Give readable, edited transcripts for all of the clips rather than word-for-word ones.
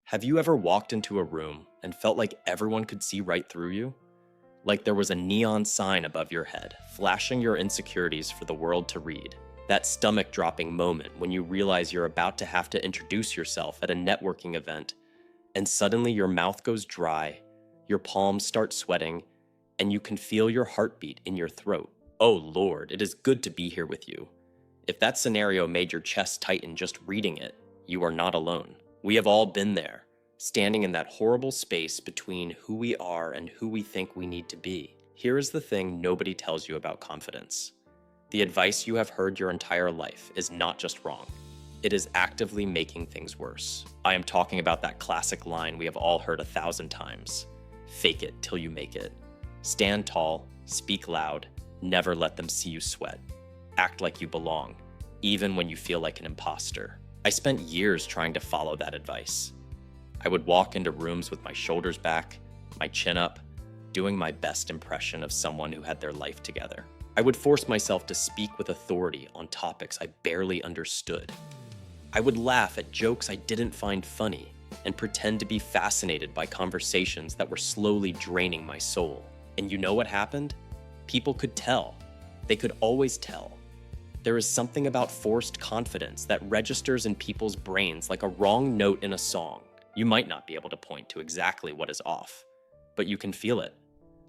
Have you ever walked into a room and felt like everyone could see right through you? Like there was a neon sign above your head, flashing your insecurities for the world to read. That stomach-dropping moment when you realize you're about to have to introduce yourself at a networking event, and suddenly your mouth goes dry, your palms start sweating, and you can feel your heartbeat in your throat. Oh Lord, it is good to be here with you. If that scenario made your chest tighten just reading it, you are not alone. We have all been there, standing in that horrible space between who we are and who we think we need to be. Here is the thing nobody tells you about confidence. The advice you have heard your entire life is not just wrong. It is actively making things worse. I am talking about that classic line we have all heard 1,000 times. Fake it till you make it. Stand tall, speak loud, never let them see you sweat. Act like you belong, even when you feel like an imposter. I spent years trying to follow that advice. I would walk into rooms with my shoulders back, my chin up, doing my best impression of someone who had their life together. I would force myself to speak with authority on topics I barely understood. I would laugh at jokes I didn't find funny and pretend to be fascinated by conversations that were slowly draining my soul. And you know what happened? People could tell. They could always tell. There is something about forced confidence that registers in people's brains like a wrong note in a song. You might not be able to point to exactly what is off, but you can feel it.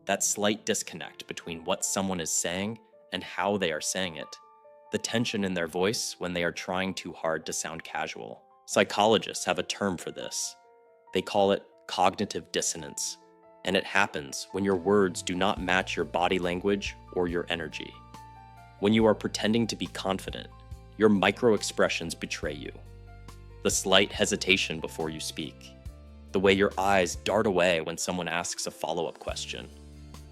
That slight disconnect between what someone is saying and how they are saying it. The tension in their voice when they are trying too hard to sound casual. Psychologists have a term for this. They call it cognitive dissonance, and it happens when your words do not match your body language or your energy. When you are pretending to be confident, your micro-expressions betray you. The slight hesitation before you speak. The way your eyes dart away when someone asks a follow-up question.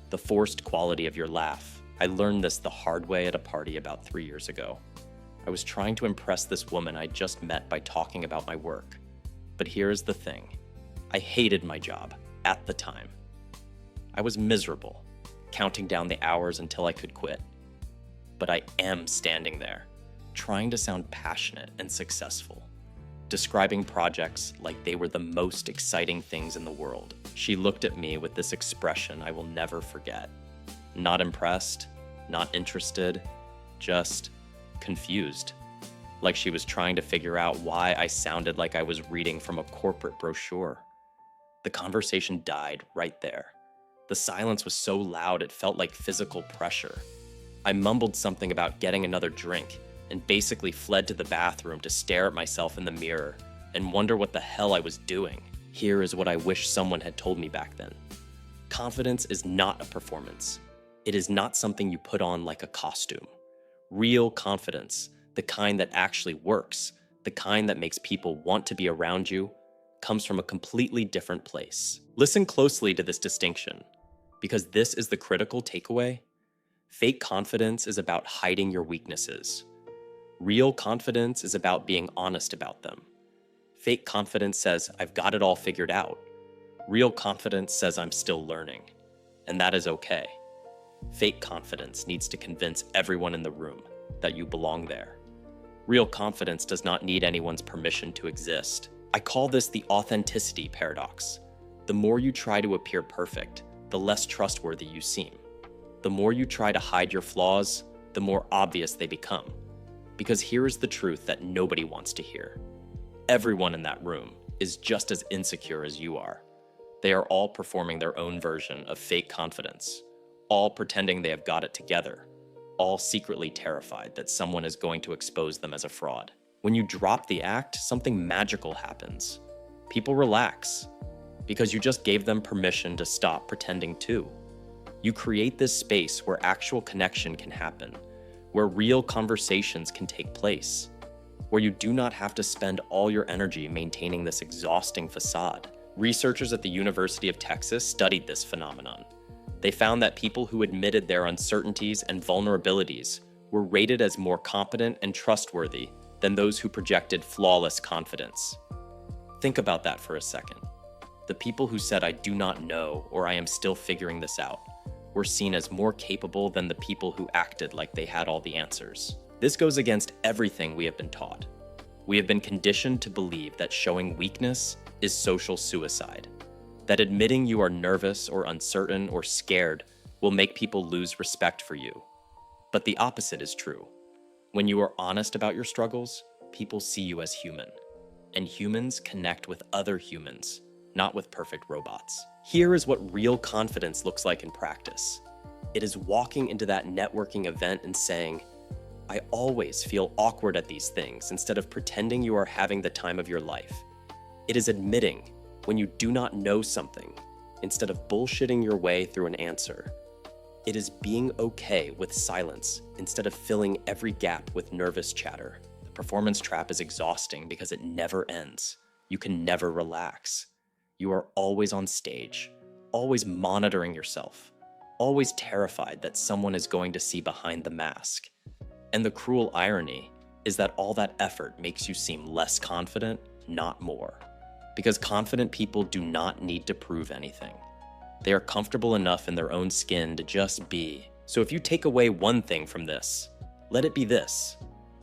The forced quality of your laugh. I learned this the hard way at a party about 3 years ago. I was trying to impress this woman I just met by talking about my work. But here is the thing. I hated my job at the time. I was miserable, counting down the hours until I could quit. But I am standing there, trying to sound passionate and successful, describing projects like they were the most exciting things in the world. She looked at me with this expression I will never forget. Not impressed, not interested, just confused. Like she was trying to figure out why I sounded like I was reading from a corporate brochure. The conversation died right there. The silence was so loud it felt like physical pressure. I mumbled something about getting another drink and basically fled to the bathroom to stare at myself in the mirror and wonder what the hell I was doing. Here is what I wish someone had told me back then. Confidence is not a performance. It is not something you put on like a costume. Real confidence, the kind that actually works, the kind that makes people want to be around you, comes from a completely different place. Listen closely to this distinction, because this is the critical takeaway. Fake confidence is about hiding your weaknesses. Real confidence is about being honest about them. Fake confidence says, I've got it all figured out. Real confidence says, I'm still learning. And that is okay. Fake confidence needs to convince everyone in the room that you belong there. Real confidence does not need anyone's permission to exist. I call this the authenticity paradox. The more you try to appear perfect, the less trustworthy you seem. The more you try to hide your flaws, the more obvious they become. Because here is the truth that nobody wants to hear. Everyone in that room is just as insecure as you are. They are all performing their own version of fake confidence, all pretending they have got it together, all secretly terrified that someone is going to expose them as a fraud. When you drop the act, something magical happens. People relax, because you just gave them permission to stop pretending too. You create this space where actual connection can happen, where real conversations can take place, where you do not have to spend all your energy maintaining this exhausting facade. Researchers at the University of Texas studied this phenomenon. They found that people who admitted their uncertainties and vulnerabilities were rated as more competent and trustworthy than those who projected flawless confidence. Think about that for a second. The people who said, I do not know, or I am still figuring this out, were seen as more capable than the people who acted like they had all the answers. This goes against everything we have been taught. We have been conditioned to believe that showing weakness is social suicide. That admitting you are nervous or uncertain or scared will make people lose respect for you. But the opposite is true. When you are honest about your struggles, people see you as human. And humans connect with other humans, not with perfect robots. Here is what real confidence looks like in practice. It is walking into that networking event and saying, I always feel awkward at these things, instead of pretending you are having the time of your life. It is admitting when you do not know something, instead of bullshitting your way through an answer. It is being okay with silence, instead of filling every gap with nervous chatter. The performance trap is exhausting because it never ends. You can never relax. You are always on stage, always monitoring yourself, always terrified that someone is going to see behind the mask. And the cruel irony is that all that effort makes you seem less confident, not more. Because confident people do not need to prove anything. They are comfortable enough in their own skin to just be. So if you take away one thing from this, let it be this.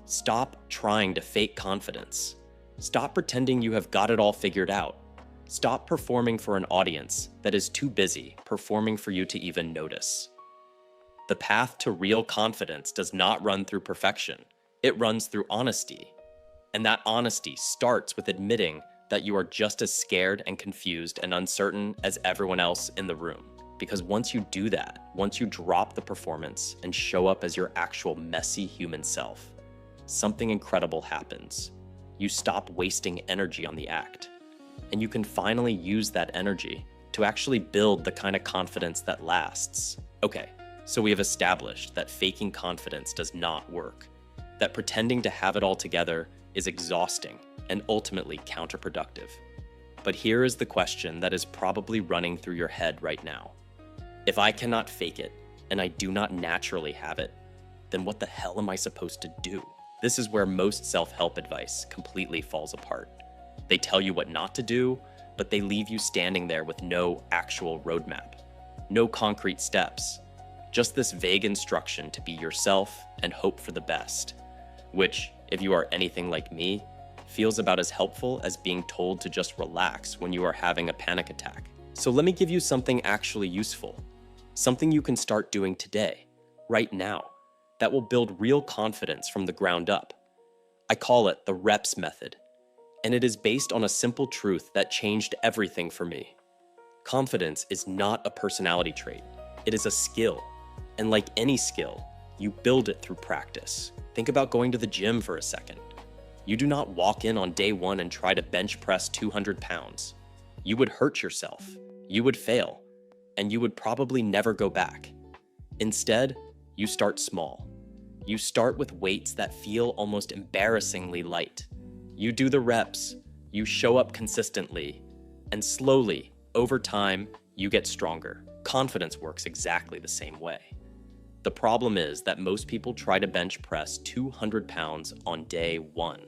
Stop trying to fake confidence. Stop pretending you have got it all figured out. Stop performing for an audience that is too busy performing for you to even notice. The path to real confidence does not run through perfection. It runs through honesty. And that honesty starts with admitting that you are just as scared and confused and uncertain as everyone else in the room. Because once you do that, once you drop the performance and show up as your actual messy human self, something incredible happens. You stop wasting energy on the act. And you can finally use that energy to actually build the kind of confidence that lasts. Okay, so we have established that faking confidence does not work. That pretending to have it all together is exhausting and ultimately counterproductive. But here is the question that is probably running through your head right now. If I cannot fake it, and I do not naturally have it, then what the hell am I supposed to do? This is where most self-help advice completely falls apart. They tell you what not to do, but they leave you standing there with no actual roadmap, no concrete steps, just this vague instruction to be yourself and hope for the best, which, if you are anything like me, feels about as helpful as being told to just relax when you are having a panic attack. So let me give you something actually useful, something you can start doing today, right now, that will build real confidence from the ground up. I call it the reps method, and it is based on a simple truth that changed everything for me. Confidence is not a personality trait, it is a skill, and like any skill, you build it through practice. Think about going to the gym for a second. You do not walk in on day one and try to bench press 200 pounds. You would hurt yourself, you would fail, and you would probably never go back. Instead, you start small. You start with weights that feel almost embarrassingly light. You do the reps, you show up consistently, and slowly, over time, you get stronger. Confidence works exactly the same way. The problem is that most people try to bench press 200 pounds on day one.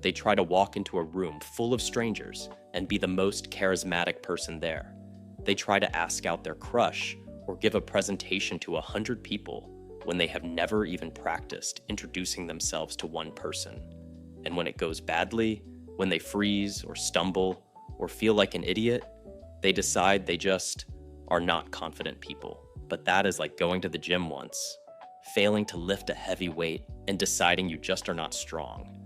They try to walk into a room full of strangers and be the most charismatic person there. They try to ask out their crush or give a presentation to 100 people when they have never even practiced introducing themselves to one person. And when it goes badly, when they freeze or stumble or feel like an idiot, they decide they just are not confident people. But that is like going to the gym once, failing to lift a heavy weight, and deciding you just are not strong.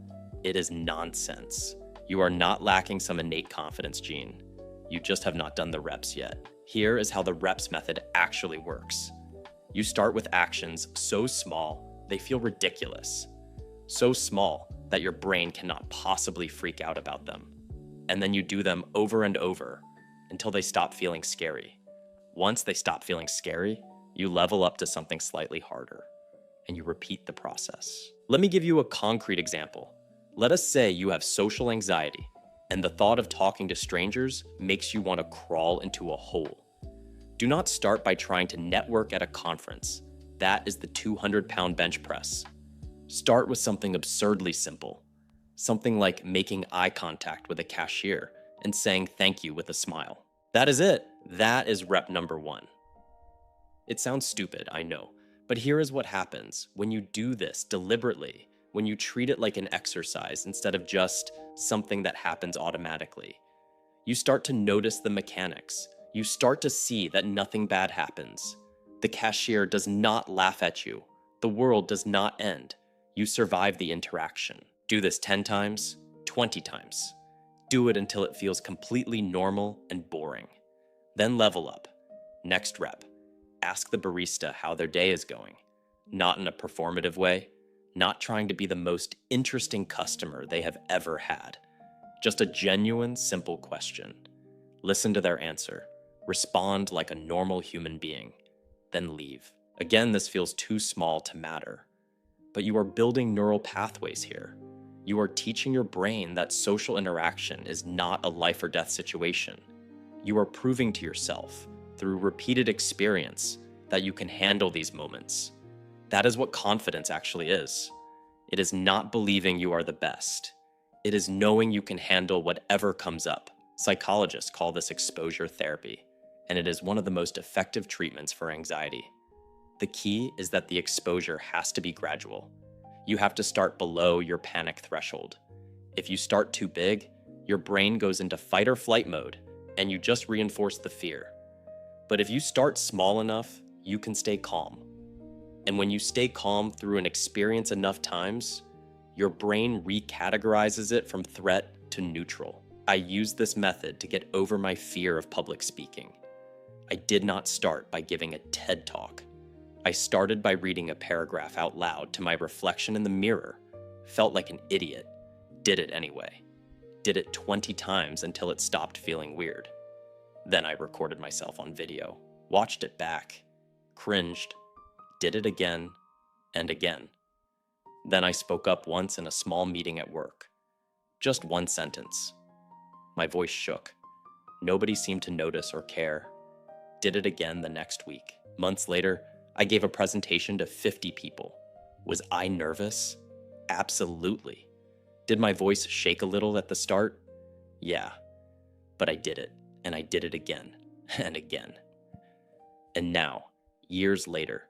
It is nonsense. You are not lacking some innate confidence gene. You just have not done the reps yet. Here is how the reps method actually works. You start with actions so small, they feel ridiculous. So small that your brain cannot possibly freak out about them. And then you do them over and over until they stop feeling scary. Once they stop feeling scary, you level up to something slightly harder, and you repeat the process. Let me give you a concrete example. Let us say you have social anxiety, and the thought of talking to strangers makes you want to crawl into a hole. Do not start by trying to network at a conference. That is the 200-pound bench press. Start with something absurdly simple. Something like making eye contact with a cashier and saying thank you with a smile. That is it. That is rep number one. It sounds stupid, I know, but here is what happens when you do this deliberately, when you treat it like an exercise instead of just something that happens automatically. You start to notice the mechanics. You start to see that nothing bad happens. The cashier does not laugh at you. The world does not end. You survive the interaction. Do this 10 times, 20 times. Do it until it feels completely normal and boring. Then level up. Next rep. Ask the barista how their day is going. Not in a performative way, not trying to be the most interesting customer they have ever had. Just a genuine, simple question. Listen to their answer. Respond like a normal human being. Then leave. Again, this feels too small to matter. But you are building neural pathways here. You are teaching your brain that social interaction is not a life or death situation. You are proving to yourself, through repeated experience, that you can handle these moments. That is what confidence actually is. It is not believing you are the best. It is knowing you can handle whatever comes up. Psychologists call this exposure therapy, and it is one of the most effective treatments for anxiety. The key is that the exposure has to be gradual. You have to start below your panic threshold. If you start too big, your brain goes into fight or flight mode, and you just reinforce the fear. But if you start small enough, you can stay calm. And when you stay calm through an experience enough times, your brain recategorizes it from threat to neutral. I used this method to get over my fear of public speaking. I did not start by giving a TED Talk. I started by reading a paragraph out loud to my reflection in the mirror. Felt like an idiot. Did it anyway. Did it 20 times until it stopped feeling weird. Then I recorded myself on video, watched it back, cringed, did it again and again. Then I spoke up once in a small meeting at work. Just one sentence. My voice shook. Nobody seemed to notice or care. Did it again the next week. Months later, I gave a presentation to 50 people. Was I nervous? Absolutely. Did my voice shake a little at the start? Yeah. But I did it, and I did it again and again. And now, years later,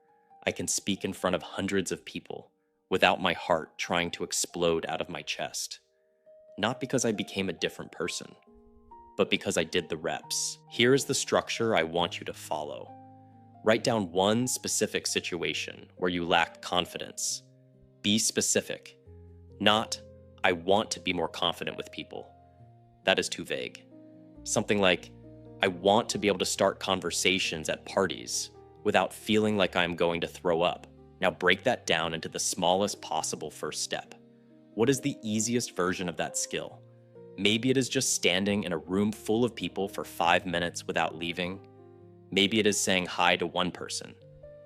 I can speak in front of hundreds of people without my heart trying to explode out of my chest. Not because I became a different person, but because I did the reps. Here is the structure I want you to follow. Write down one specific situation where you lacked confidence. Be specific. Not, I want to be more confident with people. That is too vague. Something like, I want to be able to start conversations at parties without feeling like I'm going to throw up. Now break that down into the smallest possible first step. What is the easiest version of that skill? Maybe it is just standing in a room full of people for 5 minutes without leaving. Maybe it is saying hi to one person.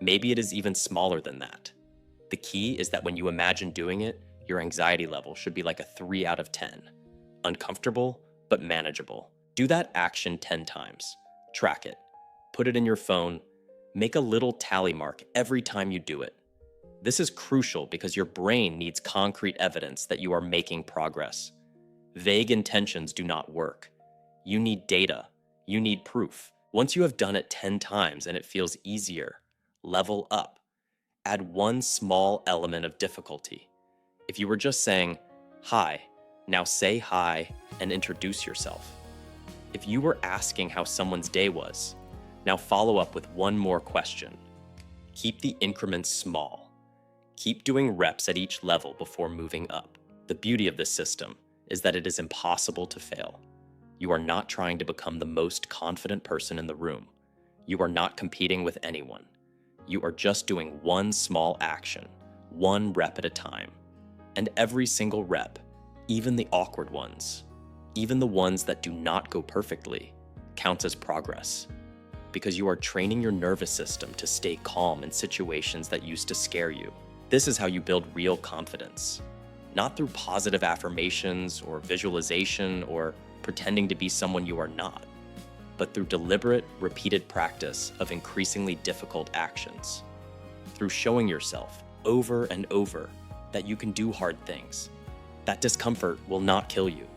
Maybe it is even smaller than that. The key is that when you imagine doing it, your anxiety level should be like a 3 out of 10. Uncomfortable, but manageable. Do that action 10 times. Track it. Put it in your phone. Make a little tally mark every time you do it. This is crucial because your brain needs concrete evidence that you are making progress. Vague intentions do not work. You need data. You need proof. Once you have done it 10 times and it feels easier, level up. Add one small element of difficulty. If you were just saying, hi, now say hi and introduce yourself. If you were asking how someone's day was, now follow up with one more question. Keep the increments small. Keep doing reps at each level before moving up. The beauty of this system is that it is impossible to fail. You are not trying to become the most confident person in the room. You are not competing with anyone. You are just doing one small action, one rep at a time. And every single rep, even the awkward ones, even the ones that do not go perfectly, counts as progress. Because you are training your nervous system to stay calm in situations that used to scare you. This is how you build real confidence. Not through positive affirmations or visualization or pretending to be someone you are not, but through deliberate, repeated practice of increasingly difficult actions. Through showing yourself over and over that you can do hard things, that discomfort will not kill you,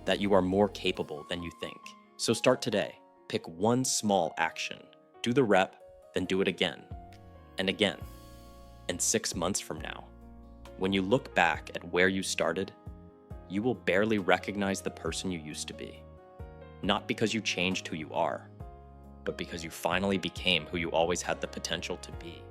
that you are more capable than you think. So start today. Pick one small action, do the rep, then do it again and again. And 6 months from now, when you look back at where you started, you will barely recognize the person you used to be. not because you changed who you are, but because you finally became who you always had the potential to be.